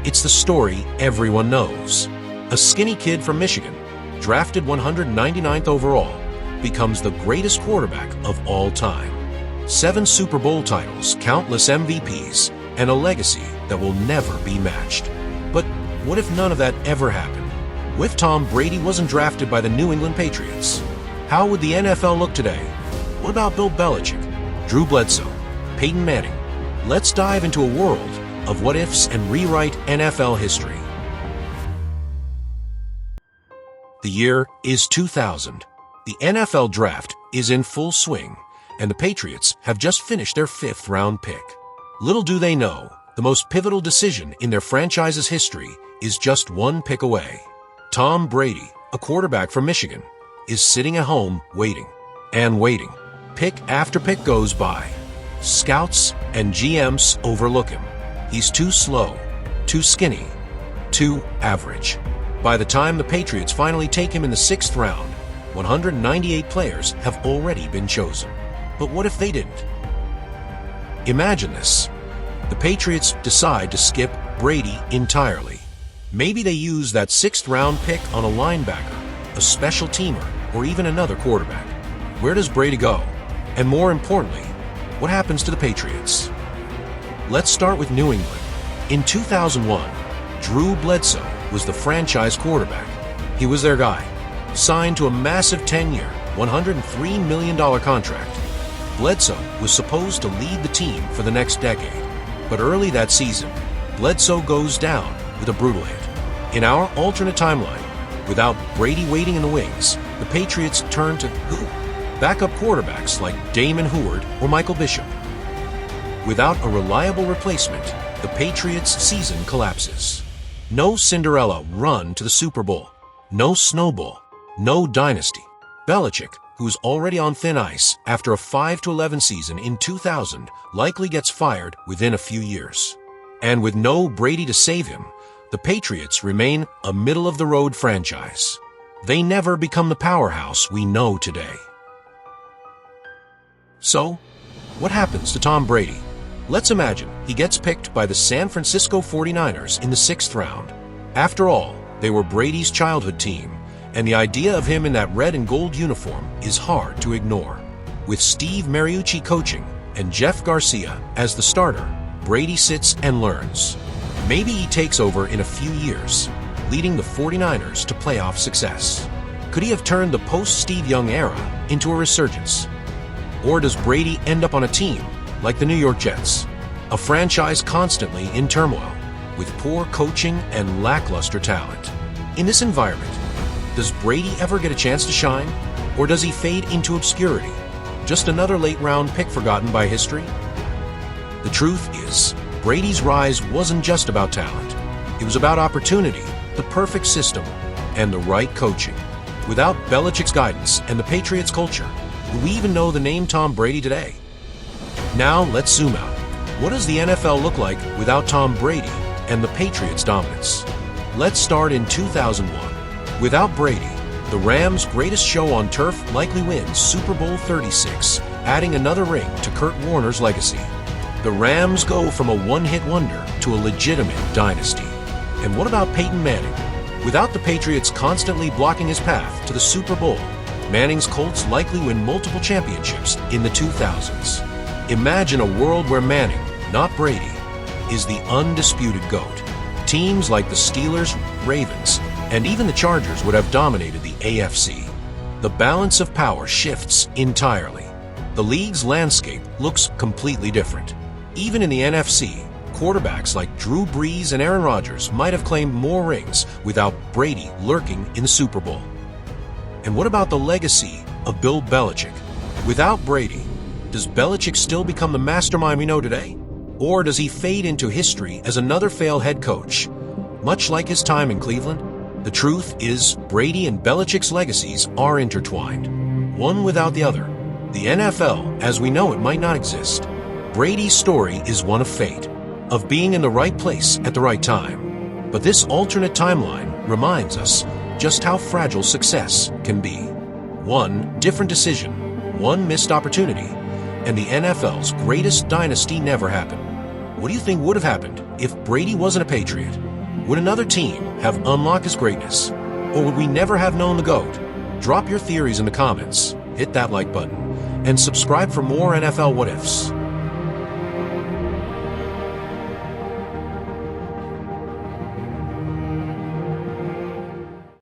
It's the story everyone knows. A skinny kid from Michigan, drafted 199th overall, becomes the greatest quarterback of all time. 7 Super Bowl titles, countless MVPs, and a legacy that will never be matched. But what if none of that ever happened? What if Tom Brady wasn't drafted by the New England Patriots? How would the NFL look today? What about Bill Belichick, Drew Bledsoe, Peyton Manning? Let's dive into a world of what-ifs and rewrite NFL history. The year is 2000. The NFL draft is in full swing, and the Patriots have just finished their 5th-round pick. Little do they know, the most pivotal decision in their franchise's history is just one pick away. Tom Brady, a quarterback from Michigan, is sitting at home waiting and waiting. Pick after pick goes by. Scouts and GMs overlook him. He's too slow, too skinny, too average. By the time the Patriots finally take him in the 6th round, 198 players have already been chosen. But what if they didn't? Imagine this. The Patriots decide to skip Brady entirely. Maybe they use that 6th-round pick on a linebacker, a special teamer, or even another quarterback. Where does Brady go? And more importantly, what happens to the Patriots? Let's start with New England. In 2001, Drew Bledsoe was the franchise quarterback. He was their guy, signed to a massive 10-year, $103 million contract. Bledsoe was supposed to lead the team for the next decade, but early that season, Bledsoe goes down with a brutal hit. In our alternate timeline, without Brady waiting in the wings, the Patriots turn to who? Backup quarterbacks like Damon Huard or Michael Bishop. Without a reliable replacement, the Patriots' season collapses. No Cinderella run to the Super Bowl. No snowball. No dynasty. Belichick, who's already on thin ice after a 5-11 season in 2000, likely gets fired within a few years. And with no Brady to save him, the Patriots remain a middle-of-the-road franchise. They never become the powerhouse we know today. So, what happens to Tom Brady? Let's imagine he gets picked by the San Francisco 49ers in the 6th round. After all, they were Brady's childhood team, and the idea of him in that red and gold uniform is hard to ignore. With Steve Mariucci coaching and Jeff Garcia as the starter, Brady sits and learns. Maybe he takes over in a few years, leading the 49ers to playoff success. Could he have turned the post-Steve Young era into a resurgence? Or does Brady end up on a team like the New York Jets, a franchise constantly in turmoil, with poor coaching and lackluster talent? In this environment, does Brady ever get a chance to shine, or does he fade into obscurity? Just another late-round pick forgotten by history? The truth is, Brady's rise wasn't just about talent. It was about opportunity, the perfect system, and the right coaching. Without Belichick's guidance and the Patriots' culture, would we even know the name Tom Brady today? Now let's zoom out. What does the NFL look like without Tom Brady and the Patriots' dominance? Let's start in 2001. Without Brady, the Rams' greatest show on turf likely wins Super Bowl 36, adding another ring to Kurt Warner's legacy. The Rams go from a one-hit wonder to a legitimate dynasty. And what about Peyton Manning? Without the Patriots constantly blocking his path to the Super Bowl, Manning's Colts likely win multiple championships in the 2000s. Imagine a world where Manning, not Brady, is the undisputed GOAT. Teams like the Steelers, Ravens, and even the Chargers would have dominated the AFC. The balance of power shifts entirely. The league's landscape looks completely different. Even in the NFC, quarterbacks like Drew Brees and Aaron Rodgers might have claimed more rings without Brady lurking in the Super Bowl. And what about the legacy of Bill Belichick? Without Brady, does Belichick still become the mastermind we know today? Or does he fade into history as another failed head coach? Much like his time in Cleveland, the truth is Brady and Belichick's legacies are intertwined, one without the other. The NFL, as we know it, might not exist. Brady's story is one of fate, of being in the right place at the right time. But this alternate timeline reminds us just how fragile success can be. One different decision, one missed opportunity, and the NFL's greatest dynasty never happened. What do you think would have happened if Brady wasn't a Patriot? Would another team have unlocked his greatness? Or would we never have known the GOAT? Drop your theories in the comments, hit that like button, and subscribe for more NFL What Ifs.